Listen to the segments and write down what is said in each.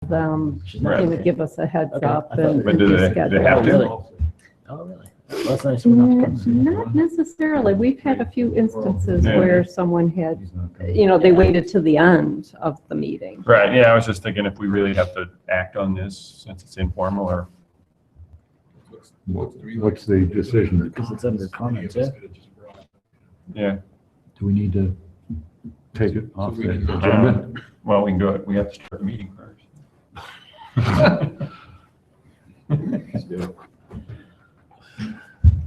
them. Right. They would give us a heads Okay. up I thought- and But do they schedule. have to? Really? Oh, really? Well, that's nice. We're not coming. Not necessarily. We've had a few instances Yeah. where someone had, they waited to the end of the meeting. Right, yeah, I was just thinking if we really have to act on this since it's informal or, What's the decision? Because it's under comments, yeah? yeah, Do we need to take it off the agenda? well, we can go, we have to start the meeting first.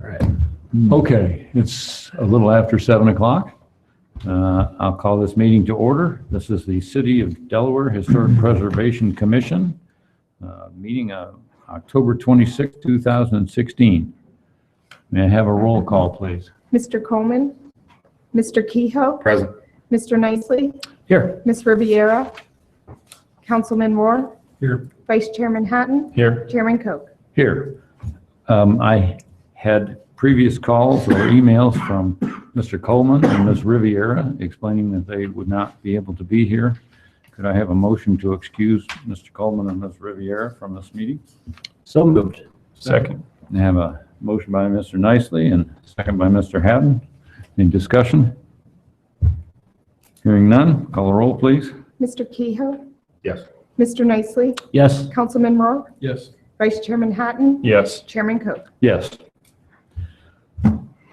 All right. Okay, it's a little after 7 o'clock. I'll call this meeting to order. This is the City of Delaware Historic Preservation Commission, meeting of October 26, 2016. May I have a roll call, please? Mr. Coleman, Mr. Kehoe, Present. Mr. Nicely, Here. Ms. Riviera, Councilman Moore, Here. Vice Chairman Hatton, Here, Chairman Koch. Here. I had previous calls or emails from Mr. Coleman and Ms. Riviera explaining that they would not be able to be here. Could I have a motion to excuse Mr. Coleman and Ms. Riviera from this meeting? So moved. second. I have a motion by Mr. Nicely and a second by Mr. Hatton. Any discussion? Hearing none, call the roll, please. Mr. Kehoe, Yes. Mr. Nicely, Yes. Councilman Moore, Yes. Vice Chairman Hatton, Yes, Chairman Koch. Yes.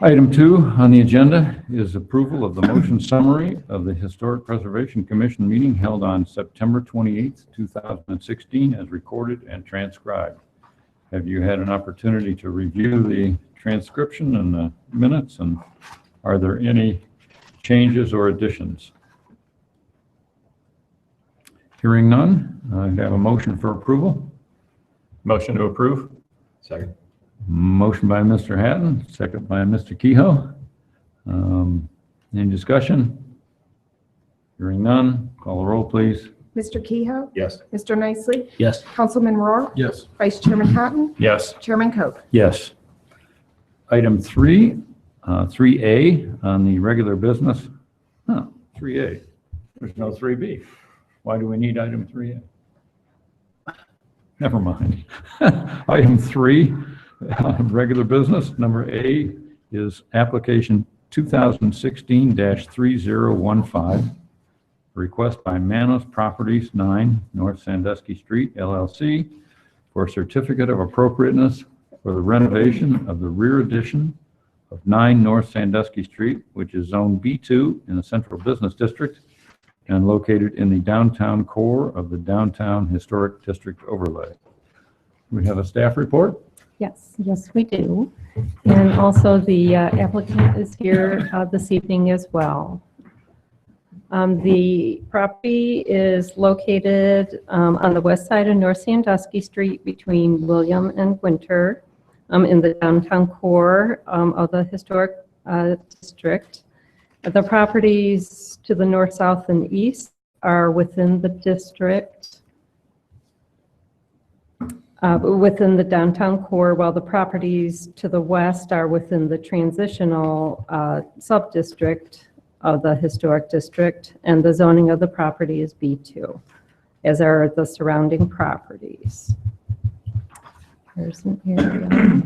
Item 2 on the agenda is approval of the motion summary of the Historic Preservation Commission meeting held on September 28th, 2016, as recorded and transcribed. Have you had an opportunity to review the transcription and the minutes, and are there any changes or additions? Hearing none, I have a motion for approval. motion to approve? Second. Motion by Mr. Hatton, second by Mr. Kehoe. Any discussion? Hearing none, call the roll, please. Mr. Kehoe, Yes. Mr. Nicely, Yes. Councilman Moore, Yes. Vice Chairman Hatton, Yes, Chairman Koch. Yes. Item 3, 3A on the regular business. 3A. There's no 3B. Why do we need item 3A? Never mind. Item 3, regular business, number A is application 2016-3015, request by Manos Properties, 9 North Sandusky Street, LLC, for a certificate of appropriateness for the renovation of the rear addition of 9 North Sandusky Street, which is Zone B2 in the Central Business District and located in the downtown core of the Downtown Historic District overlay. We have a staff report. Yes, we do. And also the applicant is here this evening as well. The property is located on the west side of North Sandusky Street between William and Winter in the downtown core of the historic district. The properties to the north, south, and east are within the district, within the downtown core, while the properties to the west are within the transitional sub-district of the historic district, and the zoning of the property is B2, as are the surrounding properties. Here's an area.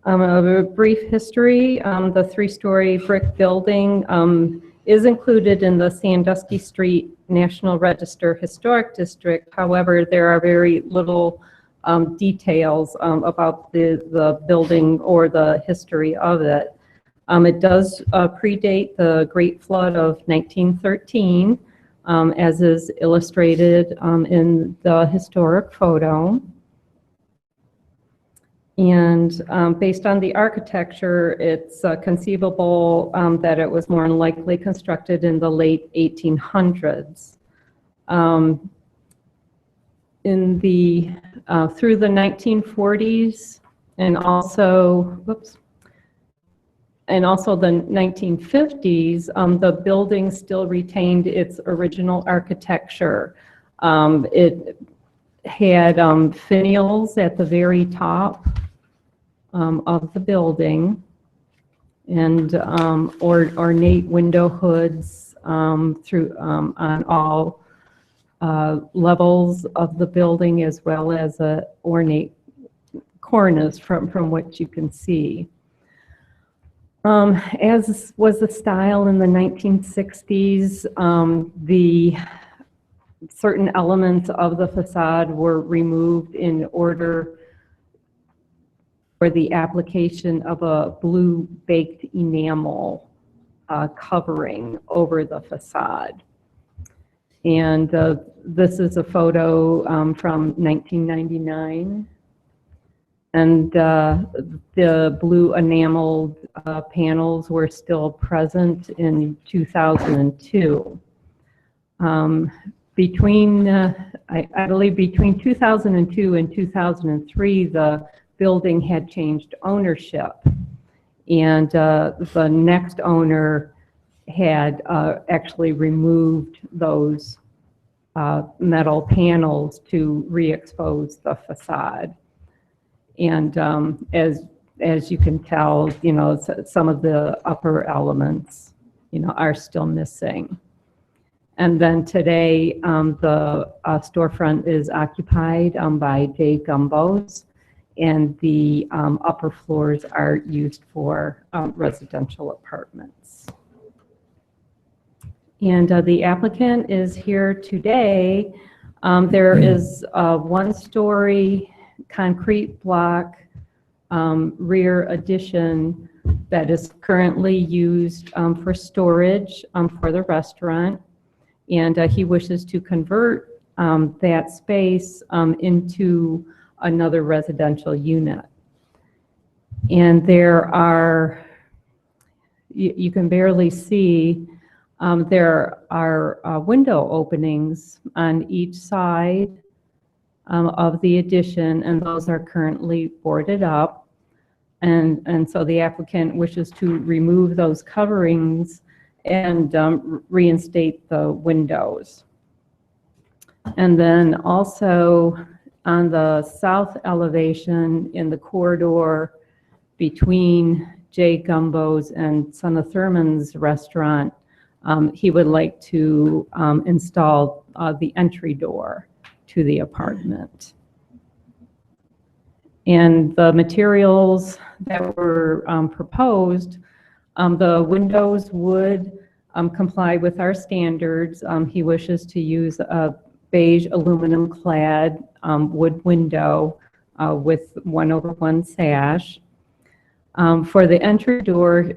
A brief history, the 3-story brick building is included in the Sandusky Street National Register Historic District. However, there are very little details about the building or the history of it. It does predate the Great Flood of 1913, as is illustrated in the historic photo. And based on the architecture, it's conceivable that it was more than likely constructed in the late 1800s. In the through the 1940s and also the 1950s, the building still retained its original architecture. It had finials at the very top of the building, and ornate window hoods on all levels of the building as well as a ornate cornice from what you can see. As was the style in the 1960s, the certain elements of the facade were removed in order for the application of a blue baked enamel covering over the facade. And this is a photo from 1999. And the blue enameled panels were still present in 2002. Between, I believe between 2002 and 2003, the building had changed ownership. And the next owner had actually removed those metal panels to re-expose the facade. And as you can tell, you know, some of the upper elements, you know, are still missing. And then today, the storefront is occupied by J. Gumbo's, and the upper floors are used for residential apartments. And the applicant is here today. There is a one-story concrete block rear addition that is currently used for storage for the restaurant. And he wishes to convert that space into another residential unit. And there are, you can barely see, there are window openings on each side of the addition, and those are currently boarded up. And so the applicant wishes to remove those coverings and reinstate the windows. And then also on the south elevation in the corridor between J. Gumbo's and Son of Thurman's restaurant, he would like to install the entry door to the apartment. And the materials that were proposed, the windows would comply with our standards. He wishes to use a beige aluminum clad wood window with 1/1 sash. For the entry door,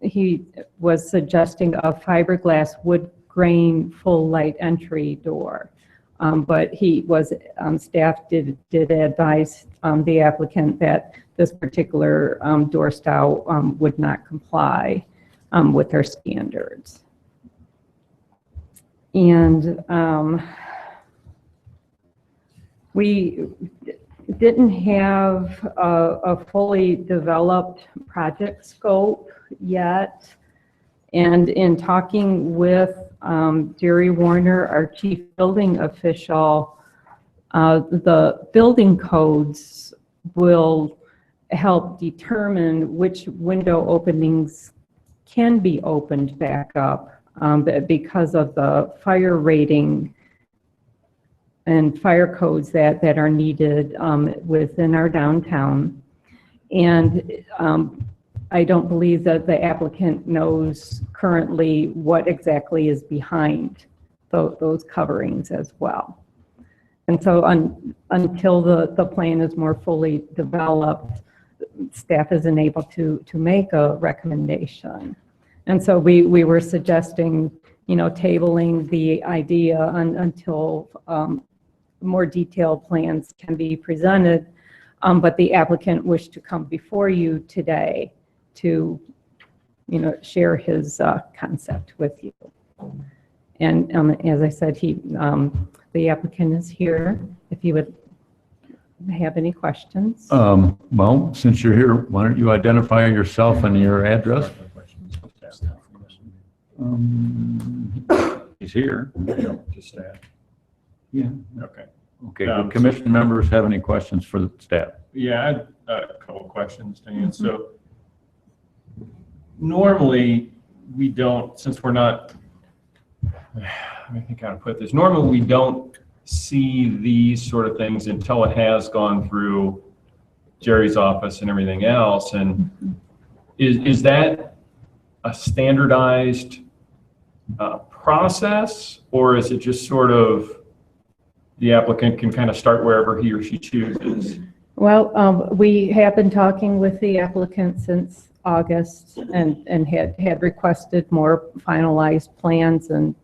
he was suggesting a fiberglass wood grain full light entry door. But he was, staff did advise the applicant that this particular door style would not comply with our standards. And we didn't have a fully developed project scope yet. And in talking with Jerry Warner, our chief building official, the building codes will help determine which window openings can be opened back up because of the fire rating and fire codes that are needed within our downtown. And I don't believe that the applicant knows currently what exactly is behind those coverings as well. And so until the plan is more fully developed, staff isn't able to make a recommendation. And so we were suggesting, you know, tabling the idea until more detailed plans can be presented. But the applicant wished to come before you today to, you know, share his concept with you. And as I said, the applicant is here if you would have any questions. Well, since you're here, why don't you identify yourself and your address? He's here. Just staff. Yeah. Okay. Okay, do commission members have any questions for the staff? Yeah, I had a couple questions, Dan. So normally we don't, since we're not let me think how to put this. Normally, we don't see these sort of things until it has gone through Jerry's office and everything else. And is that a standardized process, or is it just sort of the applicant can kind of start wherever he or she chooses? Well, we have been talking with the applicant since August and had requested more finalized plans, and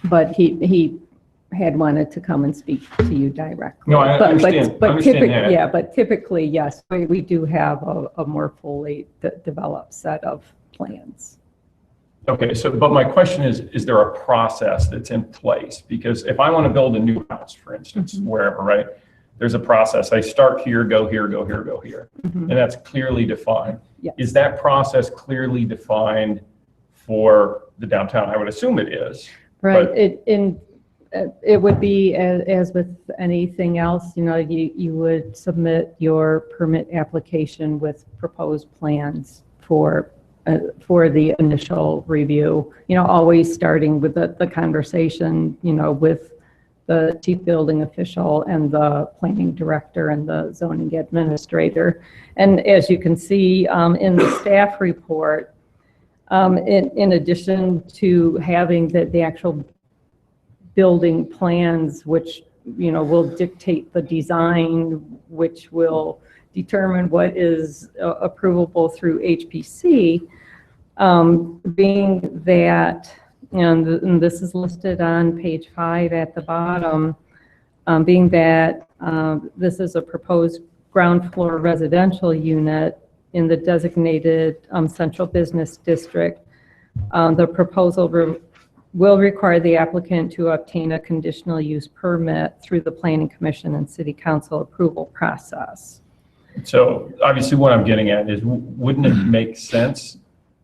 but he had wanted to come and speak to you directly. No, I understand. I understand that. Yeah, but typically, yes, we do have a more fully developed set of plans. Okay, so, but my question is there a process that's in place? Because if I want to build a new house, for instance, wherever, right? There's a process. I start here, go here, go here, go here. And that's clearly defined. Yes. Is that process clearly defined for the downtown? I would assume it is. Right, But- it would be as with anything else, you know, you would submit your permit application with proposed plans for the initial review, you know, always starting with the conversation, you know, with the chief building official and the planning director and the zoning administrator. And as you can see in the staff report, in addition to having the actual building plans, which, you know, will dictate the design, which will determine what is approvable through HPC, being that, and this is listed on page 5 at the bottom, being that this is a proposed ground floor residential unit in the designated central business district. The proposal will require the applicant to obtain a conditional use permit through the Planning Commission and City Council approval process. So obviously what I'm getting at is, wouldn't it make sense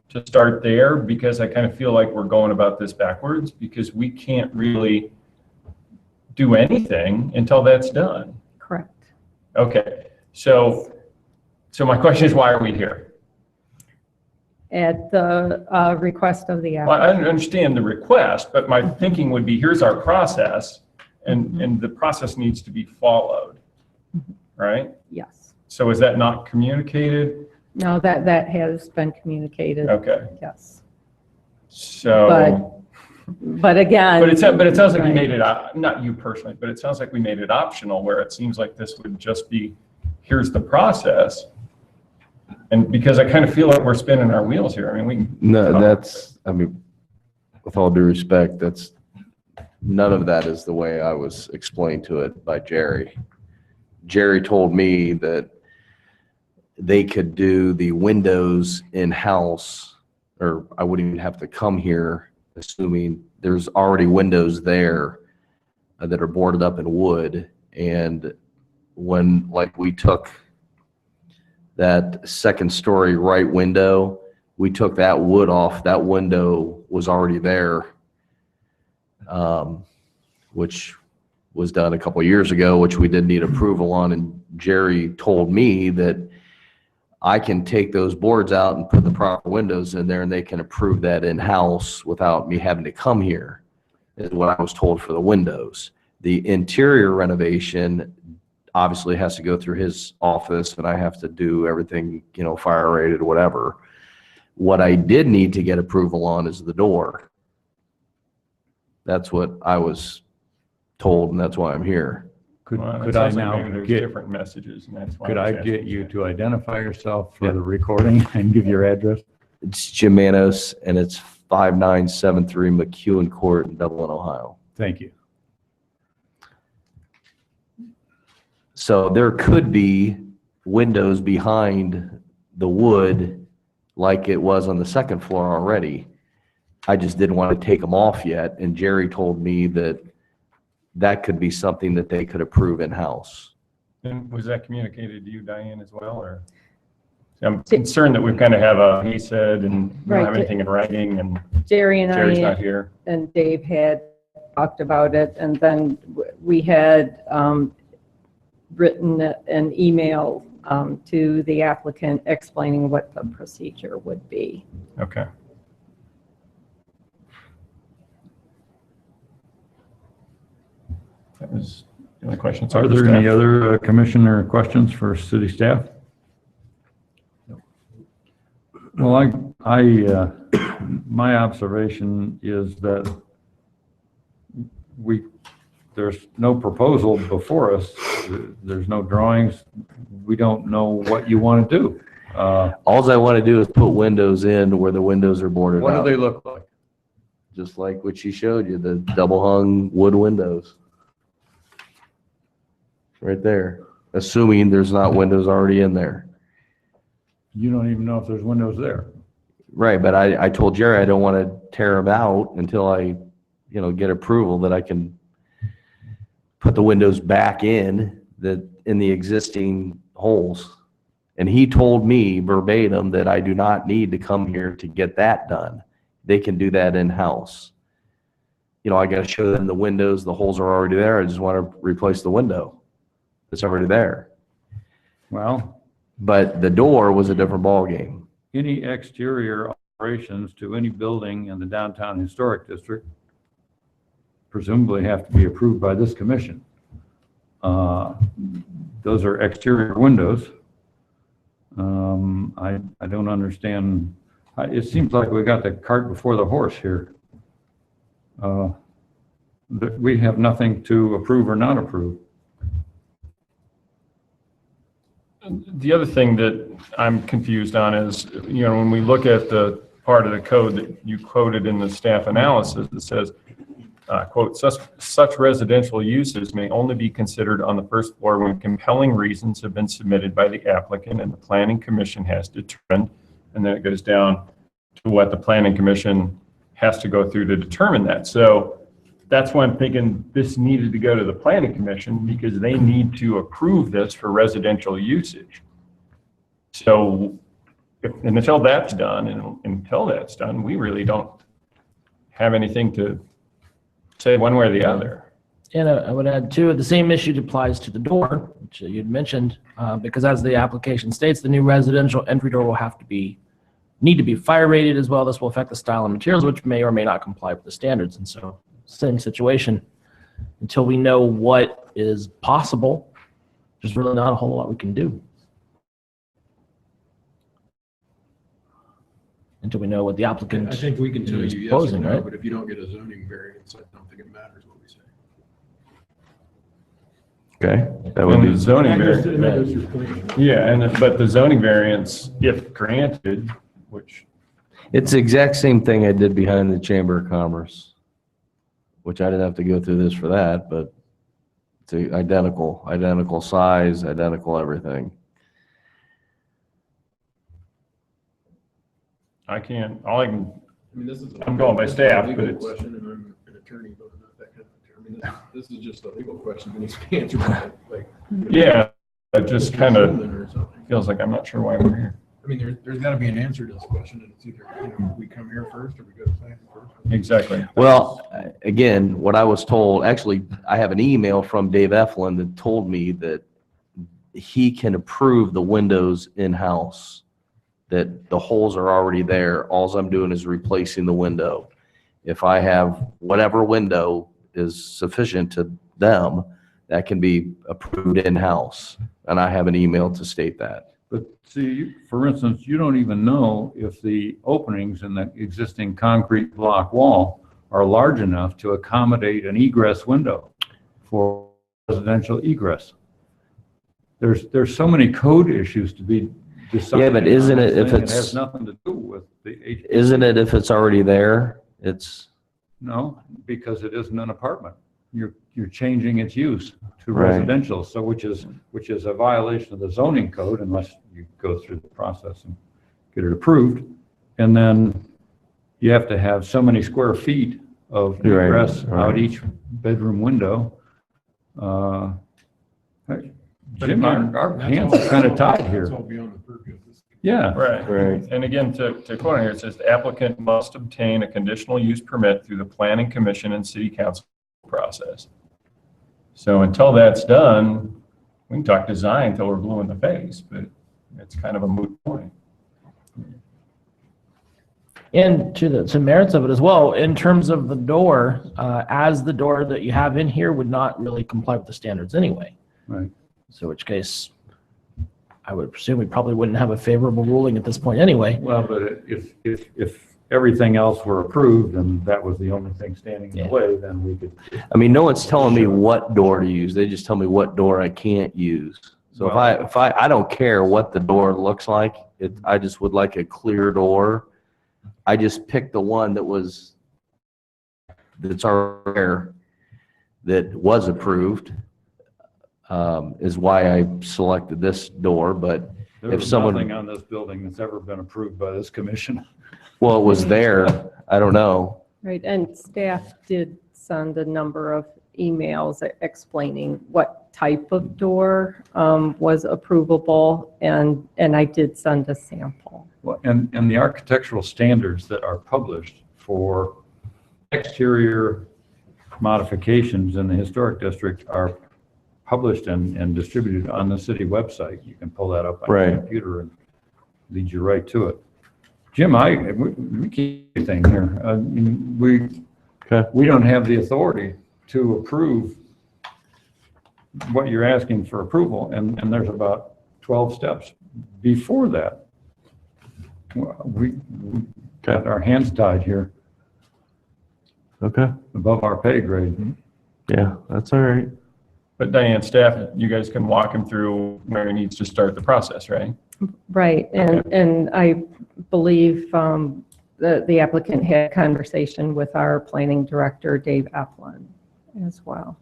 to start there? Because I kind of feel like we're going about this backwards, because we can't really do anything until that's done. Correct. Okay, so my question is, why are we here? At the request of the Well, I applicant. understand the request, but my thinking would be, here's our process, and the process needs to be followed, right? Yes. So is that not communicated? No, that has been communicated. Okay, Yes. so, But again. but it sounds like we right. made it, not you personally, but it sounds like we made it optional, where it seems like this would just be, here's the process. And because I kind of feel like we're spinning our wheels here. I mean, we. No, that's, I mean, with all due respect, that's, none of that is the way I was explained to it by Jerry. Jerry told me that they could do the windows in-house, or I wouldn't even have to come here, assuming there's already windows there that are boarded up in wood. And when, like, we took that second story right window, we took that wood off. That window was already there, which was done a couple of years ago, which we did need approval on. And Jerry told me that I can take those boards out and put the proper windows in there, and they can approve that in-house without me having to come here, is what I was told for the windows. The interior renovation obviously has to go through his office, and I have to do everything, you know, fire rated, whatever. What I did need to get approval on is the door. That's what I was told, and that's why I'm here. Could Well, it could I sounds like now maybe there's get, different messages, and that's why. could was I asking. get you to identify yourself for Yeah. the recording and give your address? It's Jim Manos, and it's 5973 McEwen Court in Dublin, Ohio. Thank you. So there could be windows behind the wood like it was on the second floor already. I just didn't want to take them off yet, and Jerry told me that that could be something that they could approve in-house. And was that communicated to you, Diane, as well, or? I'm concerned that we kind of have a, he said, and we don't have Right. anything in writing, and Jerry and Jerry's not I here. and Dave had talked about it, and then we had written an email to the applicant explaining what the procedure would be. Okay. That was the only question. So Are there any other commissioner questions for city staff? Well, my observation is that there's no proposal before us. There's no drawings. We don't know what you want to do. Alls I want to do is put windows in where the windows are boarded What do out. they look like? Just like what she showed you, the double hung wood windows. Right there, assuming there's not windows already in there. You don't even know if there's windows there. Right, but I told Jerry I don't want to tear them out until I, get approval that I can put the windows back in the existing holes. And he told me verbatim that I do not need to come here to get that done. They can do that in-house. I got to show them the windows, the holes are already there. I just want to replace the window. It's already there. Well, But the door was a different ballgame. any exterior alterations to any building in the downtown historic district presumably have to be approved by this commission. Those are exterior windows. I don't understand. It seems like we got the cart before the horse here. That we have nothing to approve or not approve. The other thing that I'm confused on is, when we look at the part of the code that you quoted in the staff analysis, it says, quote, such residential uses may only be considered on the first floor when compelling reasons have been submitted by the applicant and the planning commission has determined. And then it goes down to what the planning commission has to go through to determine that. So that's why I'm thinking this needed to go to the planning commission, because they need to approve this for residential usage. So and until that's done, we really don't have anything to say one way or the other. And I would add too, the same issue applies to the door, which you'd mentioned, because as the application states, the new residential entry door will need to be fire rated as well. This will affect the style and materials, which may or may not comply with the standards. And so same situation, until we know what is possible, there's really not a whole lot we can do. Until we know what the applicant I think we can tell is you yes proposing, or no, right? but if you don't get a zoning variance, I don't think it matters what we say. Okay, that would And the be, zoning And that variance, goes your point. yeah, but the zoning variance, if granted, which, it's the exact same thing I did behind the Chamber of Commerce, which I didn't have to go through this for that, but it's identical size, identical everything. I mean, this is. I'm going by staff, Legal but it's- question, and I'm an attorney, but I'm not that kind of attorney. This is just a legal question that needs to be answered by, like. yeah, it just kind of Or something. feels like I'm not sure why we're here. I mean, there's got to be an answer to this question, and it's either, we come here first or we go to planning first. Exactly. Well, again, what I was told, actually, I have an email from Dave Eflin that told me that he can approve the windows in-house, that the holes are already there. Alls I'm doing is replacing the window. If I have whatever window is sufficient to them, that can be approved in-house. And I have an email to state that. But see, for instance, you don't even know if the openings in the existing concrete block wall are large enough to accommodate an egress window for residential egress. There's so many code issues to be decided. Yeah, but isn't on it this if thing. It it's- has nothing to do with the HPC. Isn't it if it's already there? It's, No, because it isn't an apartment. You're changing its use to Right. residential, so which is a violation of the zoning code unless you go through the process and get it approved. And then you have to have so many square feet of Right, egress right. out each bedroom window. Jim, our hands are kind of tied It's here. all beyond the purview of this. Yeah, Right. Right. And again, to quote here, it says the applicant must obtain a conditional use permit through the planning commission and city council process. So until that's done, we can talk design until we're blue in the face, but it's kind of a moot point. And to the merits of it as well, in terms of the door, as the door that you have in here would not really comply with the standards anyway. Right. So which case, I would presume we probably wouldn't have a favorable ruling at this point anyway. Well, but if everything else were approved and that was the only thing standing in Yeah. the way, then we could. I mean, no one's telling me what door to use. They just tell me what door I can't use. So if I don't care what the door looks like, I just would like a clear door. I just picked the one that's already that was approved, is why I selected this door, but There if was someone- nothing on this building that's ever been approved by this commission. well, it was there. I don't know. Right, and staff did send a number of emails explaining what type of door was approvable, and I did send a sample. Well, and the architectural standards that are published for exterior modifications in the historic district are published and distributed on the city website. You can pull that up on your Right. computer and lead you right to it. Jim, we keep anything here. Okay. We don't have the authority to approve what you're asking for approval, and there's about 12 steps before that. We got our hands tied here Okay. above our pay grade. Yeah, that's all right. But Diane, staff, you guys can walk him through where he needs to start the process, right? Right, and I believe the applicant had a conversation with our planning director, Dave Eflin, as well.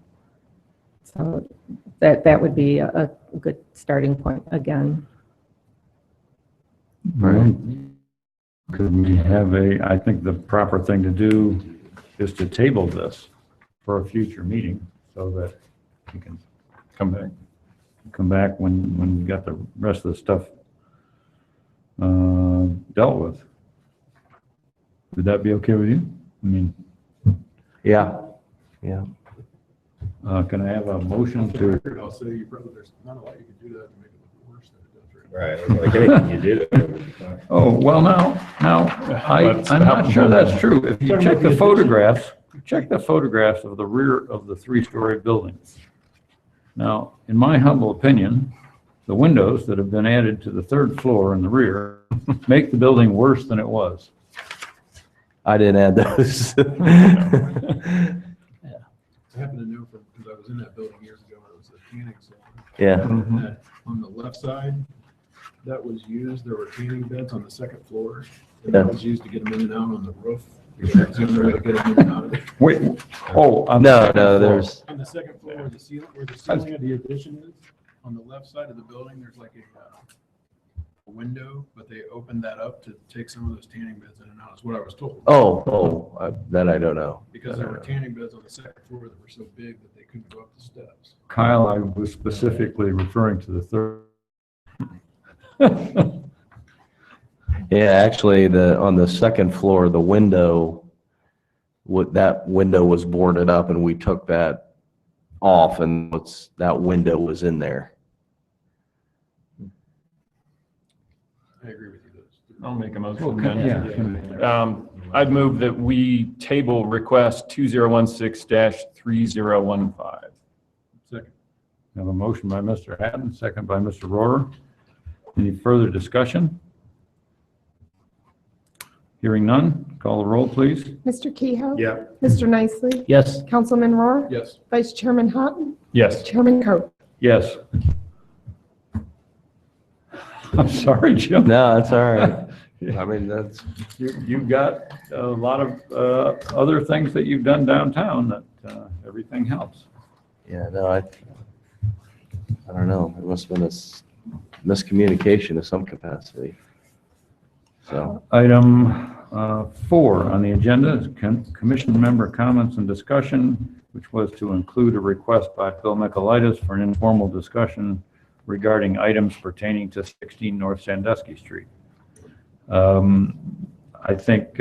So that would be a good starting point again. Right. Could we have I think the proper thing to do is to table this for a future meeting so that you can Come back. come back when we got the rest of the stuff dealt with. Would that be okay with you? I mean, Yeah. Yeah. can I have a motion to, I'll say you probably, there's not a lot you can do that to make it look worse than it does Right, like anything you do. oh, well, now, I'm not sure that's true. If you check the photographs of the rear of the three-story building. Now, in my humble opinion, the windows that have been added to the third floor in the rear make the building worse than it was. I didn't add those. I happen to know because I was in that building years ago, when it was a tanning salon. Yeah. And that on the left side, that was used, there were tanning beds on the second floor. And that was used to get them in and out on the roof. Because that's the only way to get them in and out of it. Wait, oh. on the No, second no, floor. there's, On the second floor, where the ceiling of the addition is, on the left side of the building, there's like a window, but they opened that up to take some of those tanning beds in and out, is what I was told. that I don't know. Because there were tanning beds on the second floor that were so big that they couldn't go up the steps. Kyle, I was specifically referring to the third. Yeah, actually, on the second floor, the window, that window was boarded up and we took that off and that window was in there. I agree with you. I'll make a motion. Well, then. yeah. I'd move that we table request 2016-3015. Second. Have a motion by Mr. Hatton, second by Mr. Rohrer. Any further discussion? Hearing none, call the roll, please. Mr. Kehoe? Yeah. Mr. Nicely? Yes. Councilman Rohr? Yes. Vice Chairman Houghton? Yes. Chairman Coe? Yes. I'm sorry, Jim. No, that's all right. I mean, that's, You've got a lot of other things that you've done downtown that everything helps. yeah, no, I don't know. It must have been a miscommunication of some capacity. So, Item 4 on the agenda is commission member comments and discussion, which was to include a request by Bill Michaelitis for an informal discussion regarding items pertaining to 16 North Sandusky Street. I think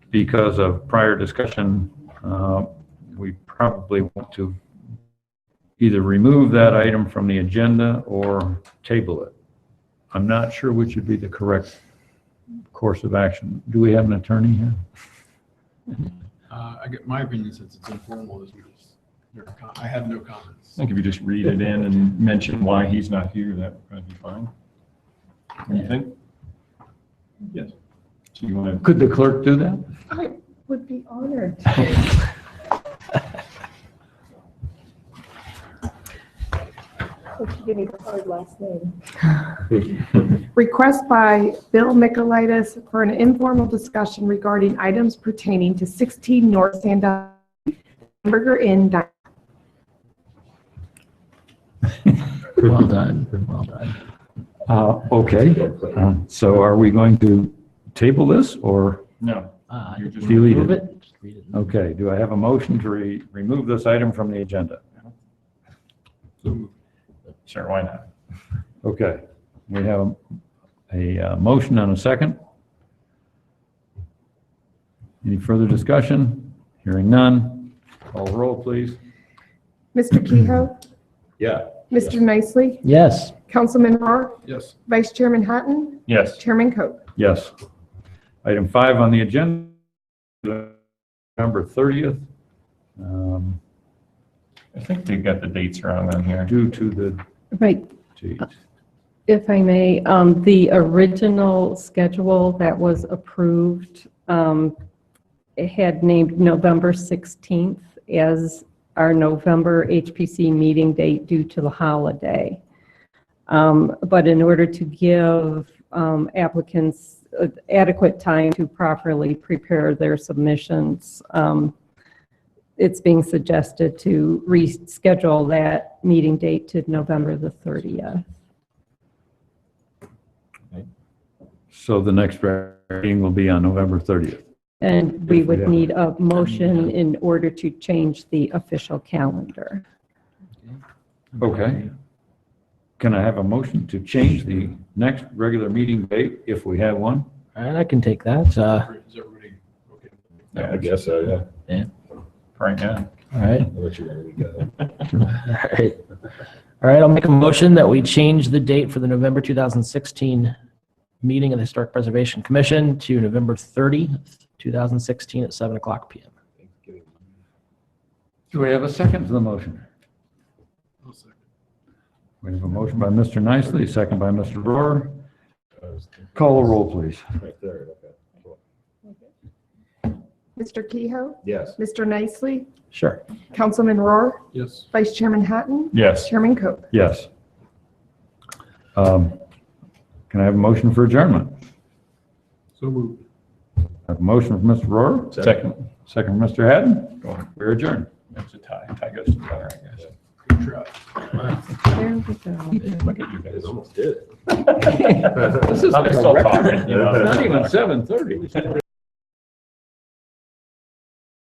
because of prior discussion, we probably want to either remove that item from the agenda or table it. I'm not sure which would be the correct course of action. Do we have an attorney here? I get, my opinion, since it's informal, is we just, I have no comments. I think if you just read it in and mention why he's not here, that would probably be fine. What do you think? Yes. Do you want Could the clerk do that? I would be honored. But you give me the hard last name. Request by Bill Michaelides for an informal discussion regarding items pertaining to 16 North Sandusky Hamburger Inn. Well done, well done. Okay, so are we going to table this or, No. You're just delete Move it? it. Just read it. okay, do I have a motion to remove this item from the agenda? So moved. Sure, why not? Okay, we have a motion and a second. Any further discussion? Hearing none. Call the roll, please. Mr. Kehoe, Yeah. Mr. Nicely, Yes. Councilman Rohr, Yes. Vice Chairman Hatton, Yes. Chairman Coe. Yes. Item 5 on the agenda, November 30th. I think they got the dates wrong on here. Due to the, Right, geez, if I may, the original schedule that was approved, it had named November 16th as our November HPC meeting date due to the holiday. But in order to give applicants adequate time to properly prepare their submissions, it's being suggested to reschedule that meeting date to November the 30th. so the next meeting will be on November 30th. And we If we would have- need a motion in order to change the official calendar. Okay. Can I have a motion to change the next regular meeting date if we have one? All right, I can take that. Is everybody okay? I guess so, yeah. Right now. All right. I'll let you know when we go. All right. All right, I'll make a motion that we change the date for the November 2016 meeting of the Historic Preservation Commission to November 30th, 2016 at 7:00 PM. Do we have a second to the motion? I'll second. We have a motion by Mr. Nicely, second by Mr. Rohr. Call the roll, please. Right there, okay. Cool. Mr. Kehoe, Yes. Mr. Nicely, Sure. Councilman Rohr, Yes. Vice Chairman Hatton, Yes. Chairman Coe. Yes. Can I have a motion for adjournment? So moved. I have a motion from Mr. Rohr, Second. second from Mr. Haddon. Go on. We're adjourned. That's a tie. Tie goes to the winner, I guess. Good try. There we go. Look at you Guys guys. almost did it. This is I'm like a still record. talking, you know. It's not even 7:30.